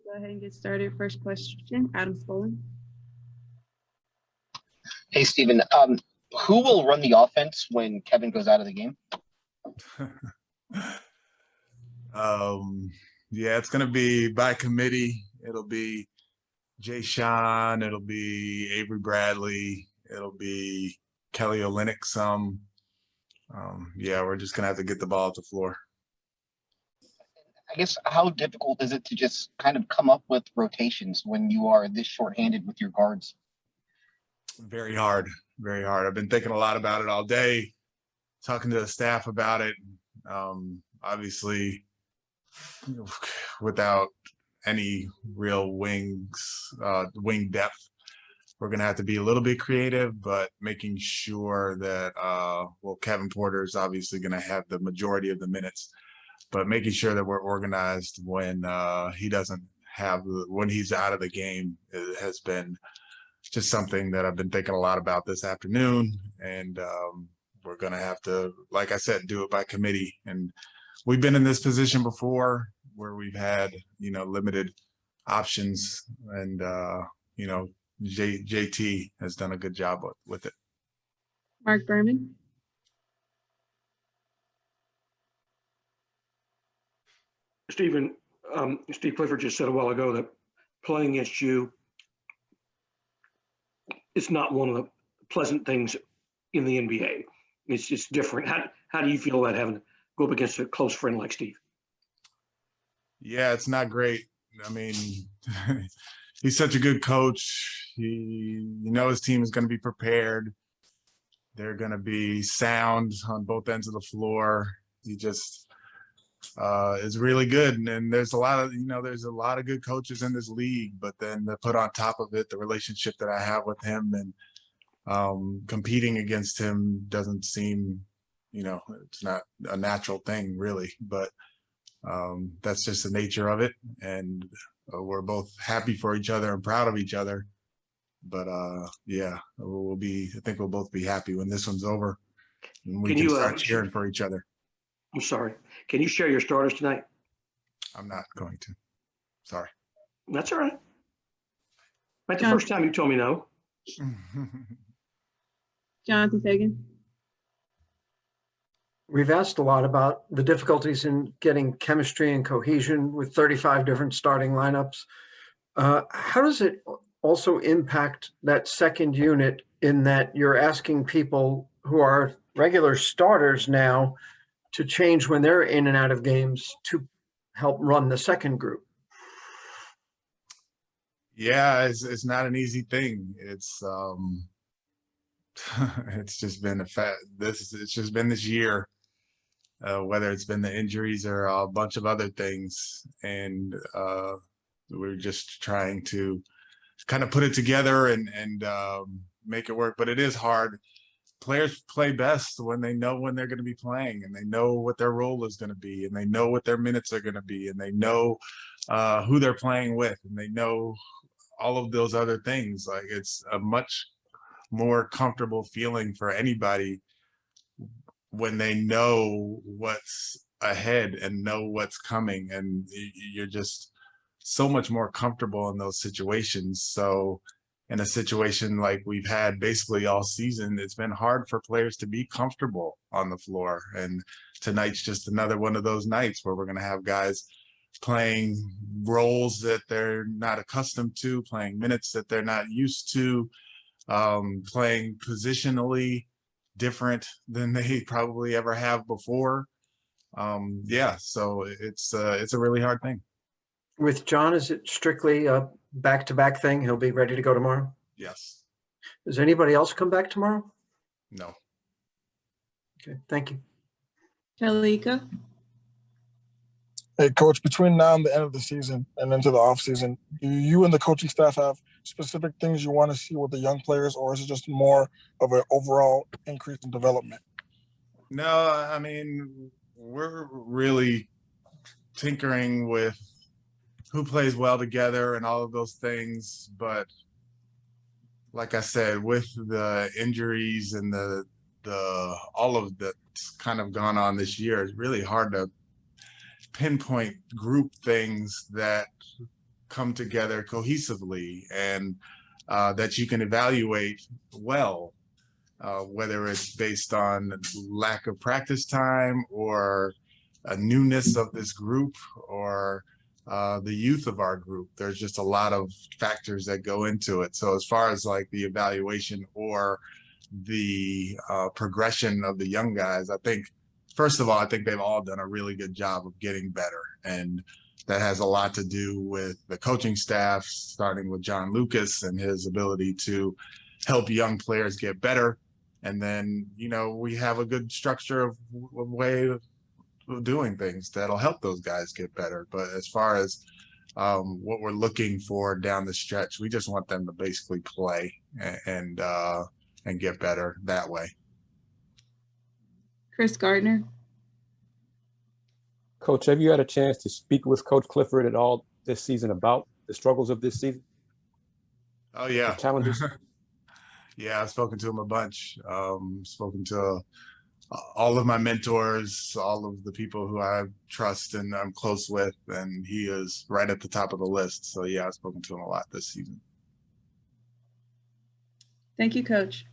Go ahead and get started. First question, Adam Spollen. Hey, Stephen, who will run the offense when Kevin goes out of the game? Yeah, it's going to be by committee. It'll be Jay Sean. It'll be Avery Bradley. It'll be Kelly Olynyk some. Yeah, we're just going to have to get the ball at the floor. I guess how difficult is it to just kind of come up with rotations when you are this shorthanded with your guards? Very hard, very hard. I've been thinking a lot about it all day, talking to the staff about it. Obviously, without any real wing depth, we're going to have to be a little bit creative, but making sure that, Kevin Porter is obviously going to have the majority of the minutes, but making sure that we're organized when when he's out of the game has been just something that I've been thinking a lot about this afternoon. And we're going to have to, like I said, do it by committee. And we've been in this position before where we've had, limited options, and, JT has done a good job with it. Mark Berman. Stephen, Steve Clifford just said a while ago that playing against you is not one of the pleasant things in the NBA. It's just different. How do you feel about having to go up against a close friend like Steve? Yeah, it's not great. I mean, he's such a good coach. His team is going to be prepared. They're going to be sound on both ends of the floor. He just is really good. And there's a lot of good coaches in this league, but then to put on top of it the relationship that I have with him, and competing against him doesn't seem, it's not a natural thing really, but that's just the nature of it. And we're both happy for each other and proud of each other. But yeah, I think we'll both be happy when this one's over and we can start cheering for each other. I'm sorry. Can you share your starters tonight? I'm not going to. Sorry. That's all right. Right the first time you told me no. Jonathan Fagan. We've asked a lot about the difficulties in getting chemistry and cohesion with 35 different starting lineups. How does it also impact that second unit in that you're asking people who are regular starters now to change when they're in and out of games to help run the second group? Yeah, it's not an easy thing. It's it's just been it's just been this year, whether it's been the injuries or a bunch of other things, and we're just trying to kind of put it together and make it work. But it is hard. Players play best when they know when they're going to be playing, and they know what their role is going to be, and they know what their minutes are going to be, and they know who they're playing with, and they know all of those other things. Like, it's a much more comfortable feeling for anybody when they know what's ahead and know what's coming, and you're just so much more comfortable in those situations. So in a situation like we've had basically all season, it's been hard for players to be comfortable on the floor. And tonight's just another one of those nights where we're going to have guys playing roles that they're not accustomed to, playing minutes that they're not used to, playing positionally different than they probably ever have before. Yeah, so it's a really hard thing. With John, is it strictly a back-to-back thing? He'll be ready to go tomorrow? Yes. Does anybody else come back tomorrow? No. Okay, thank you. Talika. Hey, Coach, between now and the end of the season and into the offseason, do you and the coaching staff have specific things you want to see with the young players, or is it just more of an overall increase in development? No, I mean, we're really tinkering with who plays well together and all of those things. But like I said, with the injuries and the all of that's kind of gone on this year, it's really hard to pinpoint group things that come together cohesively and that you can evaluate well, whether it's based on lack of practice time or a newness of this group or the youth of our group. There's just a lot of factors that go into it. So as far as like the evaluation or the progression of the young guys, I think, first of all, I think they've all done a really good job of getting better. And that has a lot to do with the coaching staff, starting with John Lucas and his ability to help young players get better. And then, you know, we have a good structure of way of doing things that'll help those guys get better. But as far as what we're looking for down the stretch, we just want them to basically play and get better that way. Chris Gardner. Coach, have you had a chance to speak with Coach Clifford at all this season about the struggles of this season? Oh yeah, The challenges? Yeah, I've spoken to him a bunch. Spoken to all of my mentors, all of the people who I trust and I'm close with, and he is right at the top of the list. So yeah, I've spoken to him a lot this season. Thank you, Coach.